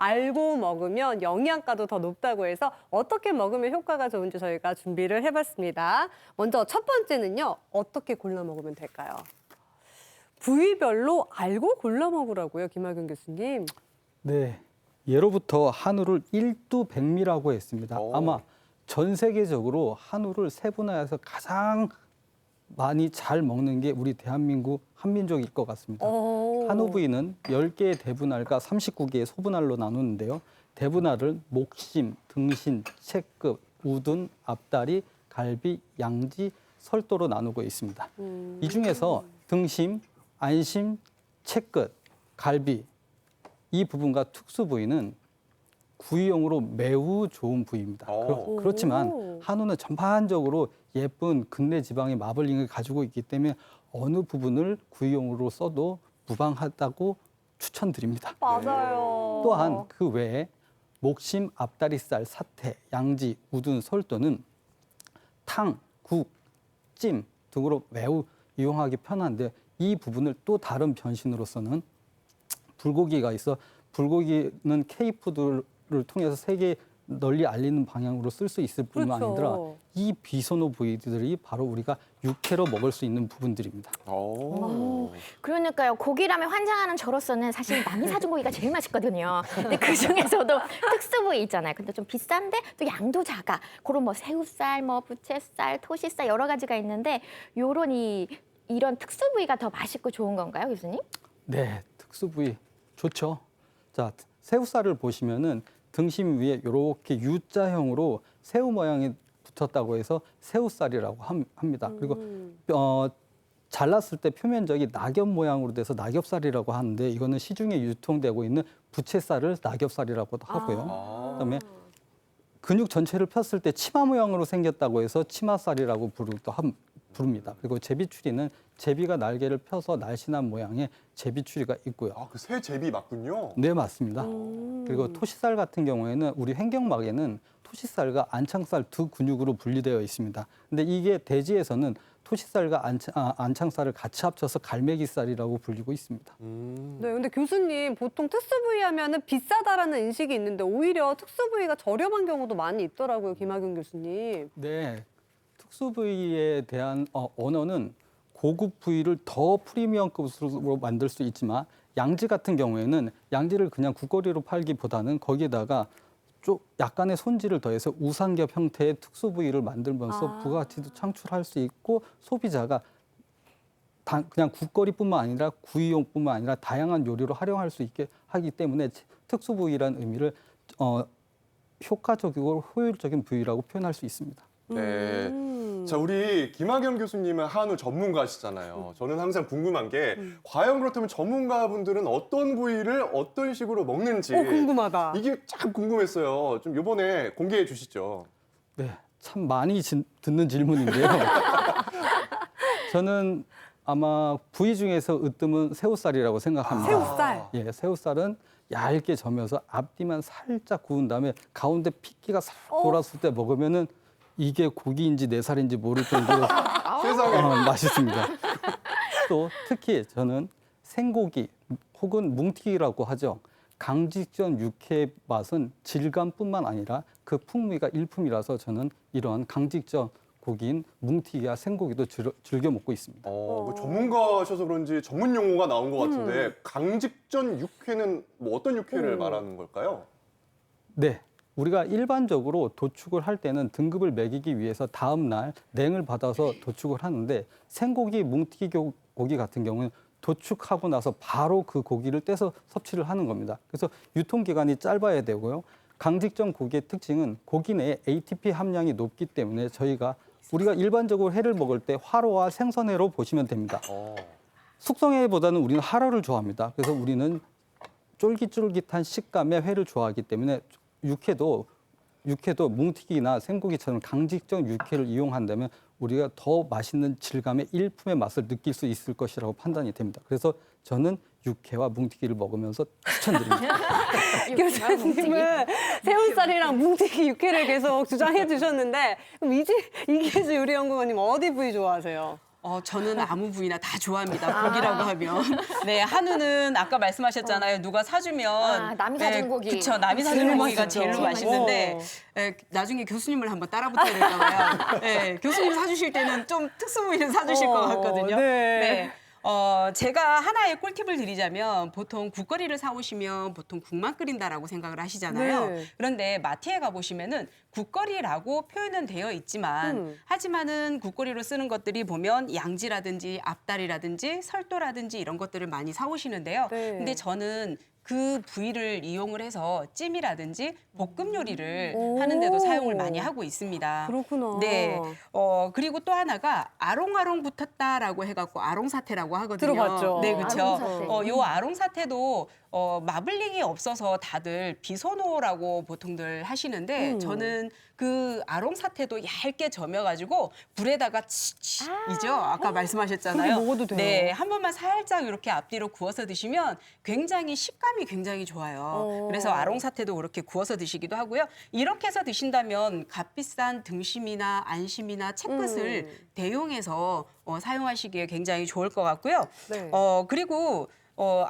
알고 먹으면 영양가도 더 높다고 해서 어떻게 먹으면 효과가 좋은지 저희가 준비를 해봤습니다. 먼저 첫 번째는요. 어떻게 골라 먹으면 될까요? 부위별로 알고 골라 먹으라고요, 김학윤 교수님. 네, 예로부터 한우를 일두백미라고 했습니다. 아마 전 세계적으로 한우를 세분화해서 가장 많이 잘 먹는 게 우리 대한민국 한민족일 것 같습니다. 한우 부위는 10개의 대분할과 39개의 소분할로 나누는데요. 대분할을 목심, 등심, 채끝, 우둔, 앞다리, 갈비, 양지, 설도로 나누고 있습니다. 이 중에서 등심, 안심, 채끝, 갈비 이 부분과 특수 부위는 구이용으로 매우 좋은 부위입니다. 그렇지만 한우는 전반적으로 예쁜 근내 지방의 마블링을 가지고 있기 때문에 어느 부분을 구이용으로 써도 무방하다고 추천드립니다. 맞아요. 또한 그 외에 목심, 앞다리살, 사태, 양지, 우둔, 설도는 탕, 국, 찜 등으로 매우 이용하기 편한데 이 부분을 또 다른 변신으로서는 불고기가 있어 불고기는 K푸드를 통해서 세계에 널리 알리는 방향으로 쓸 수 있을 뿐만 그렇죠. 아니라 이 비선호 부위들이 바로 우리가 육회로 먹을 수 있는 부분들입니다. 그러니까요. 고기라면 환장하는 저로서는 사실 남이 사준 고기가 제일 맛있거든요. 근데 그 중에서도 특수 부위 있잖아요. 근데 좀 비싼데 또 양도 작아. 그런 뭐 새우살, 뭐 부채살, 토시살 여러 가지가 있는데 요런 이런 특수 부위가 더 맛있고 좋은 건가요, 교수님? 네, 특수 부위 좋죠. 자, 새우살을 보시면은 등심 위에 이렇게 U자형으로 새우 모양이 붙었다고 해서 새우살이라고 합니다. 그리고 잘랐을 때 표면적이 낙엽 모양으로 돼서 낙엽살이라고 하는데 이거는 시중에 유통되고 있는 부채살을 낙엽살이라고도 하고요. 그다음에 근육 전체를 폈을 때 치마 모양으로 생겼다고 해서 치마살이라고 부릅니다. 그리고 제비추리는 제비가 날개를 펴서 날씬한 모양의 제비추리가 있고요. 그 새 제비 맞군요. 네, 맞습니다. 그리고 토시살 같은 경우에는 우리 횡격막에는 토시살과 안창살 두 근육으로 분리되어 있습니다. 근데 이게 대지에서는 토시살과 안창살을 같이 합쳐서 갈매기살이라고 불리고 있습니다. 네, 근데 교수님 보통 특수 부위 하면은 비싸다라는 인식이 있는데 오히려 특수 부위가 저렴한 경우도 많이 있더라고요, 김학윤 교수님. 네, 특수 부위에 대한 언어는 고급 부위를 더 프리미엄급으로 만들 수 있지만 양지 같은 경우에는 양지를 그냥 국거리로 팔기보다는 거기에다가 좀 약간의 손질을 더해서 우삼겹 형태의 특수 부위를 만들면서 부가가치도 창출할 수 있고 소비자가 그냥 국거리뿐만 아니라 구이용뿐만 아니라 다양한 요리로 활용할 수 있게 하기 때문에 특수 부위라는 의미를 효과적이고 효율적인 부위라고 표현할 수 있습니다. 네. 자, 우리 김학영 교수님은 한우 전문가시잖아요. 저는 항상 궁금한 게 과연 그렇다면 전문가분들은 어떤 부위를 어떤 식으로 먹는지 궁금하다. 이게 참 궁금했어요. 좀 이번에 공개해 주시죠. 네, 참 많이 듣는 질문인데요. 저는 아마 부위 중에서 으뜸은 새우살이라고 생각합니다. 새우살. 예, 새우살은 얇게 저며서 앞뒤만 살짝 구운 다음에 가운데 핏기가 싹 돌았을 때 먹으면은 이게 고기인지 내 살인지 모를 정도로 세상에. 맛있습니다. 또 특히 저는 생고기 혹은 뭉티기라고 하죠. 강직전 육회 맛은 질감뿐만 아니라 그 풍미가 일품이라서 저는 이런 강직전 고기인 뭉티기와 생고기도 즐겨 먹고 있습니다. 뭐 전문가셔서 그런지 전문 용어가 나온 것 같은데 강직전 육회는 뭐 어떤 육회를 말하는 걸까요? 네. 우리가 일반적으로 도축을 할 때는 등급을 매기기 위해서 다음 날 냉을 받아서 도축을 하는데 생고기, 뭉티기 고기 같은 경우는 도축하고 나서 바로 그 고기를 떼서 섭취를 하는 겁니다. 그래서 유통기간이 짧아야 되고요. 강직전 고기의 특징은 고기 내에 ATP 함량이 높기 때문에 우리가 일반적으로 회를 먹을 때 화로와 생선회로 보시면 됩니다. 숙성회보다는 우리는 화로를 좋아합니다. 그래서 우리는 쫄깃쫄깃한 식감의 회를 좋아하기 때문에 육회도 뭉티기나 생고기처럼 강직전 육회를 이용한다면 우리가 더 맛있는 질감의 일품의 맛을 느낄 수 있을 것이라고 판단이 됩니다. 그래서 저는 육회와 뭉티기를 먹으면서 추천드립니다. 교수님은 새우살이랑 뭉티기 육회를 계속 주장해 주셨는데 그럼 이계주 요리연구원님 어디 부위 좋아하세요? 저는 아무 부위나 다 좋아합니다. 고기라고 하면. 네, 한우는 아까 말씀하셨잖아요. 누가 사주면 남이 사주는 고기. 그렇죠. 남이 사주는 제일 고기가 맛있죠. 제일로 맛있는데 나중에 교수님을 한번 따라 붙어야 될까 봐요. 네, 교수님 사주실 때는 좀 특수 부위를 사주실 것 같거든요. 네. 제가 하나의 꿀팁을 드리자면 보통 국거리를 사오시면 보통 국만 끓인다라고 생각을 하시잖아요. 네. 그런데 마트에 가보시면은 국거리라고 표현은 되어 있지만 하지만은 국거리로 쓰는 것들이 보면 양지라든지 앞다리라든지 설도라든지 이런 것들을 많이 사오시는데요. 네. 근데 저는 그 부위를 이용을 해서 찜이라든지 볶음 요리를 하는데도 사용을 많이 하고 있습니다. 그렇구나. 네. 그리고 또 하나가 아롱아롱 붙었다라고 해갖고 아롱사태라고 하거든요. 들어봤죠. 네, 그렇죠. 아롱사태. 요 아롱사태도 마블링이 없어서 다들 비선호라고 보통들 하시는데 저는 그 아롱사태도 얇게 점여가지고 불에다가 치치이죠. 아까 말씀하셨잖아요. 그렇게 먹어도 돼요? 네, 한 번만 살짝 이렇게 앞뒤로 구워서 드시면 굉장히 식감이 굉장히 좋아요. 그래서 아롱사태도 그렇게 구워서 드시기도 하고요. 이렇게 해서 드신다면 값비싼 등심이나 안심이나 채끝을 대용해서 사용하시기에 굉장히 좋을 것 같고요. 네. 그리고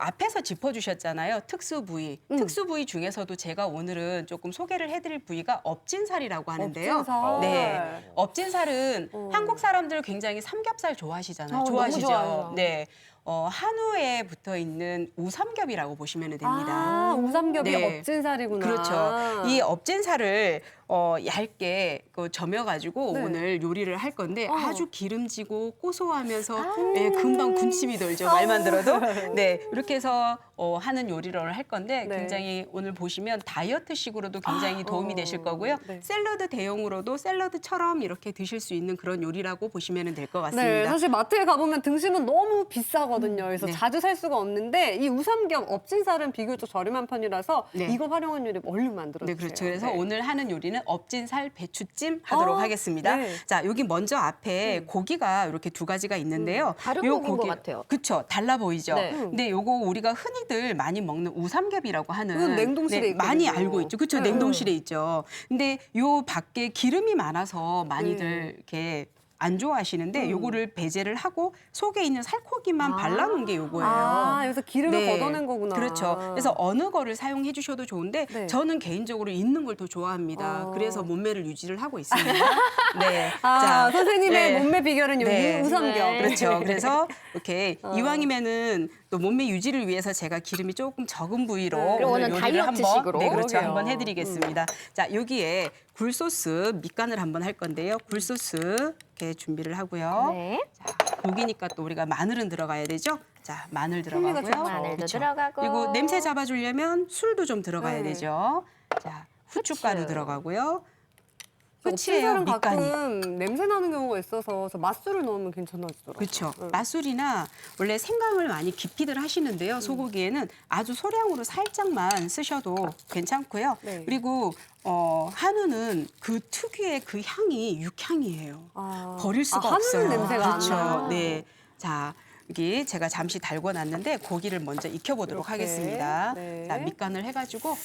앞에서 짚어주셨잖아요. 특수 부위. 특수 부위 중에서도 제가 오늘은 조금 소개를 해드릴 부위가 업진살이라고 하는데요. 업진살. 네, 업진살은 한국 사람들 굉장히 삼겹살 좋아하시잖아요. 너무 좋아하시죠? 좋아해요. 네. 한우에 붙어 있는 우삼겹이라고 보시면 됩니다. 우삼겹이 네. 업진살이구나. 그렇죠. 이 업진살을 얇게 점여가지고 네. 오늘 요리를 할 건데 아주 기름지고 고소하면서 네, 금방 군침이 돌죠. 말만 들어도. 네, 이렇게 해서 하는 요리를 할 건데 네. 굉장히 오늘 보시면 다이어트식으로도 굉장히 도움이 되실 거고요. 네. 샐러드 대용으로도 샐러드처럼 이렇게 드실 수 있는 그런 요리라고 보시면 될 것 같습니다. 네, 사실 마트에 가보면 등심은 너무 비싸거든요. 그래서 네. 자주 살 수가 없는데 이 우삼겹 업진살은 비교적 저렴한 편이라서 네. 이거 활용한 요리 얼른 만들어 네, 주세요. 그렇죠. 그래서 오늘 하는 요리는 업진살 배추찜 하도록 하겠습니다. 네. 자, 여기 먼저 앞에 고기가 이렇게 두 가지가 있는데요. 다른 요 고기인 것 같아요. 그렇죠. 달라 보이죠. 네. 근데 요거 우리가 흔히들 많이 먹는 우삼겹이라고 하는 이건 냉동실에 있거든요. 많이 알고 있죠. 그렇죠. 네. 냉동실에 있죠. 근데 요 밖에 기름이 많아서 많이들 이렇게 안 좋아하시는데 요거를 배제를 하고 속에 있는 살코기만 발라놓은 게 요거예요. 여기서 기름을 걷어낸 거구나. 그렇죠. 그래서 어느 거를 사용해 주셔도 좋은데 네. 저는 개인적으로 있는 걸 더 좋아합니다. 그래서 몸매를 유지를 하고 있습니다. 네. 선생님의 네. 몸매 비결은 여기 네. 우삼겹. 네. 그렇죠. 그래서 이렇게 이왕이면은 또 몸매 유지를 위해서 제가 기름이 조금 적은 부위로 그리고 오늘 오늘 요리를 다이어트식으로. 네, 그렇죠. 그러게요. 한번 해드리겠습니다. 자, 여기에 굴소스 밑간을 한번 할 건데요. 굴소스 이렇게 준비를 하고요. 네. 자, 고기니까 또 우리가 마늘은 들어가야 되죠. 자, 마늘 풍미가 들어가고요. 좋죠. 마늘도 그렇죠. 들어가고. 그리고 냄새 잡아주려면 술도 좀 들어가야 네. 되죠. 자, 후춧가루 후추. 들어가고요. 끝이에요, 업진살은 밑간이. 가끔 냄새 나는 경우가 있어서 저 맛술을 넣으면 괜찮아지더라고요. 그렇죠. 맛술이나 원래 생강을 많이 깊이들 하시는데요. 소고기에는 아주 소량으로 살짝만 쓰셔도 괜찮고요. 네. 그리고 한우는 그 특유의 그 향이 육향이에요. 버릴 수가 한우는 없어요. 냄새가 안 그렇죠. 나요. 네. 자, 여기 제가 잠시 달궈놨는데 고기를 먼저 익혀보도록 이렇게. 하겠습니다. 네. 자, 밑간을 해가지고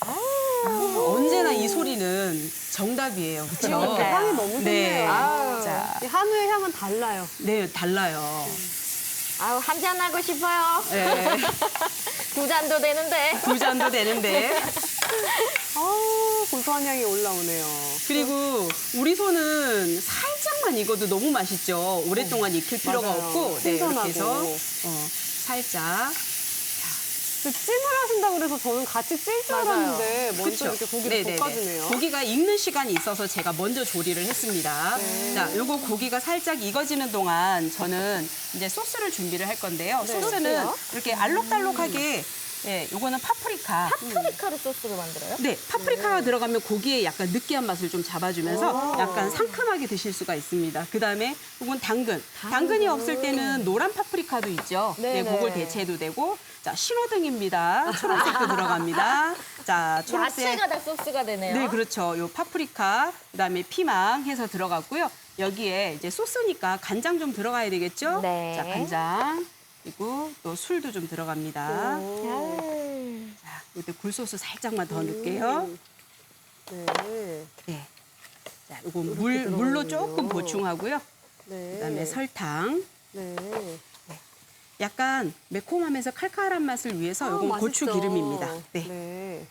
언제나 이 소리는 정답이에요. 그렇죠? 향이 너무 좋네요. 네. 아유, 자. 이 한우의 향은 달라요. 네, 달라요. 아우 한잔 하고 싶어요. 네. 두 잔도 되는데. 두 잔도 되는데. 고소한 향이 올라오네요. 그리고 우리 손은 살짝만 익어도 너무 맛있죠. 오랫동안 익힐 필요가 맞아요. 없고. 네, 이렇게 신선하고. 해서 살짝. 그 찜을 하신다고 그래서 저는 같이 찔 줄 맞아요. 알았는데 먼저 그쵸? 이렇게 고기를 네네네. 볶아주네요. 고기가 익는 시간이 있어서 제가 먼저 조리를 했습니다. 자, 요거 고기가 살짝 익어지는 동안 저는 이제 소스를 준비를 할 건데요. 소스는 소스요? 이렇게 알록달록하게 예, 요거는 파프리카. 파프리카로 소스를 만들어요? 네, 파프리카가 들어가면 고기에 약간 느끼한 맛을 좀 잡아주면서 약간 상큼하게 드실 수가 있습니다. 그다음에 이건 당근. 당근이 없을 때는 노란 파프리카도 있죠. 네, 네네. 그걸 대체해도 되고. 자, 신호등입니다. 초록색도 들어갑니다. 자, 초록색. 야채가 다 소스가 되네요. 네, 그렇죠. 요 파프리카, 그다음에 피망 해서 들어갔고요. 여기에 이제 소스니까 간장 좀 들어가야 되겠죠? 네. 자, 간장. 그리고 또 술도 좀 들어갑니다. 자, 이때 굴소스 살짝만 더 넣을게요. 네. 네. 자, 이거 물로 조금 들어가는군요. 보충하고요. 네. 그다음에 설탕 네. 약간 매콤하면서 칼칼한 맛을 위해서 이건 맛있어. 고추 기름입니다. 네. 네.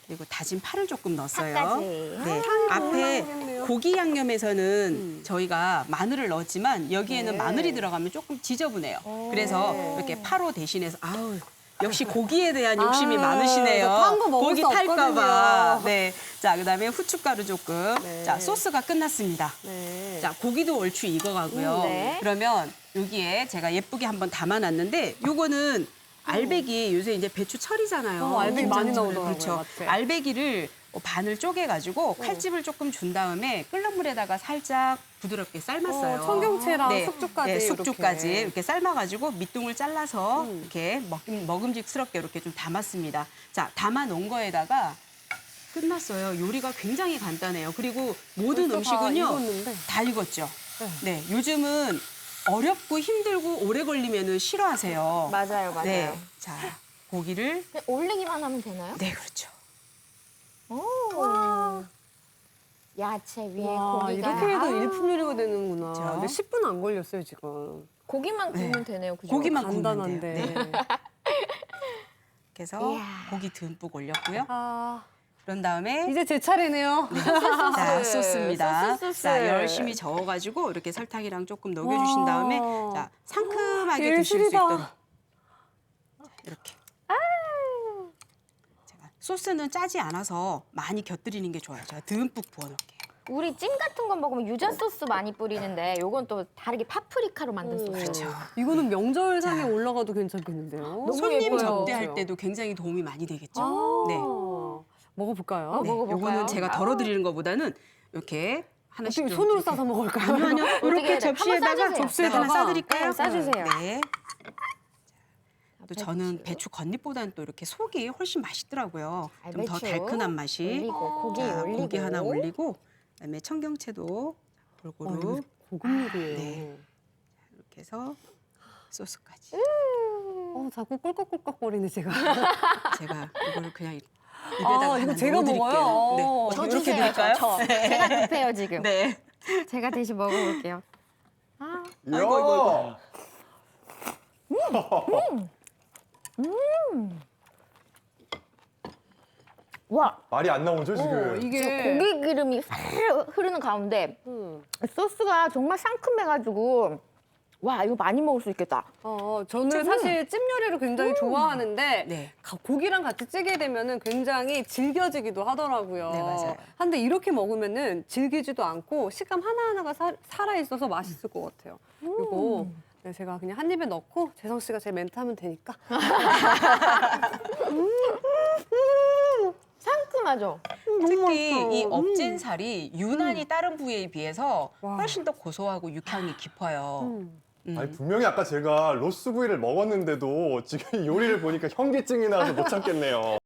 그리고 다진 파를 조금 넣었어요. 파까지. 네. 앞에 올라오겠네요. 고기 양념에서는 저희가 마늘을 넣었지만 여기에는 네. 마늘이 들어가면 조금 지저분해요. 그래서 이렇게 파로 대신해서 아우 역시 고기에 대한 욕심이 아, 많으시네요. 저 파는 거 먹을 고기 수 탈까봐. 없거든요. 네. 자, 그다음에 후춧가루 조금. 네. 자, 소스가 끝났습니다. 네. 자, 고기도 얼추 익어가고요. 네. 그러면 여기에 제가 예쁘게 한번 담아놨는데 요거는 알배기 요새 이제 배추철이잖아요. 알배기 많이 김장철에. 나오더라고요, 그렇죠. 마트에. 알배기를 반을 쪼개가지고 칼집을 조금 준 다음에 끓는 물에다가 살짝 부드럽게 삶았어요. 청경채랑 숙주까지 네, 숙주까지 이렇게. 이렇게 삶아가지고 밑둥을 잘라서 이렇게 먹음직스럽게 이렇게 좀 담았습니다. 자, 담아 놓은 거에다가 끝났어요. 요리가 굉장히 간단해요. 그리고 모든 벌써 다 음식은요 익었는데. 다 익었죠. 네, 요즘은 어렵고 힘들고 오래 걸리면은 싫어하세요. 맞아요, 맞아요. 네, 자 고기를 그냥 올리기만 하면 되나요? 네 그렇죠. 오. 야채 위에 와, 고기가. 이렇게 해도 아우, 일품 요리가 되는구나. 그렇죠. 근데 10분 안 걸렸어요, 지금. 고기만 구우면 되네요, 그죠? 고기만 구우면 간단한데. 돼요. 네. 그래서 이야. 고기 듬뿍 올렸고요. 아, 그런 다음에 이제 제 차례네요. 자, 소스입니다. 소스. 자, 열심히 저어가지고 이렇게 설탕이랑 조금 녹여주신 다음에 와. 자 상큼하게 드실 수 예술이다. 있도록 자, 이렇게. 제가 소스는 짜지 않아서 많이 곁들이는 게 좋아요. 제가 듬뿍 부어놓을게요. 우리 찜 같은 거 먹으면 유자 소스 많이 뿌리는데 요건 또 다르게 파프리카로 만든 소스. 그렇죠. 이거는 명절상에 자. 올라가도 괜찮겠는데요. 너무 손님 예뻐요. 접대할 때도 굉장히 도움이 많이 되겠죠. 아, 네. 먹어볼까요? 네, 먹어볼까요? 요거는 제가 덜어드리는 것보다는 이렇게 하나씩 어떻게 좀 손으로 이렇게. 싸서 먹을까요? 아니요, 아니요. 어떻게 이렇게 해야 돼? 접시에다가 한번 싸주세요. 접시에다가. 하나 싸드릴까요? 네, 싸주세요. 네. 또 저는 배추 겉잎보다는 또 이렇게 속이 훨씬 맛있더라고요. 좀 더 배추 달큰한 맛이. 올리고 고기 자, 올리고 고기 하나 올리고 그다음에 청경채도 골고루 고급 요리예요. 네. 이렇게 해서 소스까지. 자꾸 꿀꺽꿀꺽거리네, 제가. 제가 이거를 그냥 입에다가 하나 이거 제가 넣어드릴게요. 먹어요? 네. 저 이렇게 주세요, 드릴까요? 저. 제가 급해요 지금. 네. 제가 대신 먹어볼게요. 이야. 와, 말이 안 나오죠 지금. 이게 고기 기름이 살살 흐르는 가운데 소스가 정말 상큼해가지고 와 이거 많이 먹을 수 있겠다. 저는 사실 찜 요리를 굉장히 좋아하는데 네. 고기랑 같이 찌게 되면은 굉장히 질겨지기도 하더라고요. 네, 맞아요. 근데 이렇게 먹으면은 질기지도 않고 식감 하나하나가 살아 있어서 맛있을 것 같아요. 이거 네, 제가 그냥 한 입에 넣고 재성 씨가 제 멘트 하면 되니까. 상큼하죠? 특히 이 맛있어. 업진 살이 유난히 다른 부위에 비해서 훨씬 더 고소하고 육향이 깊어요. 아니 분명히 아까 제가 로스 부위를 먹었는데도 지금 이 요리를 보니까 현기증이 나서 못 참겠네요.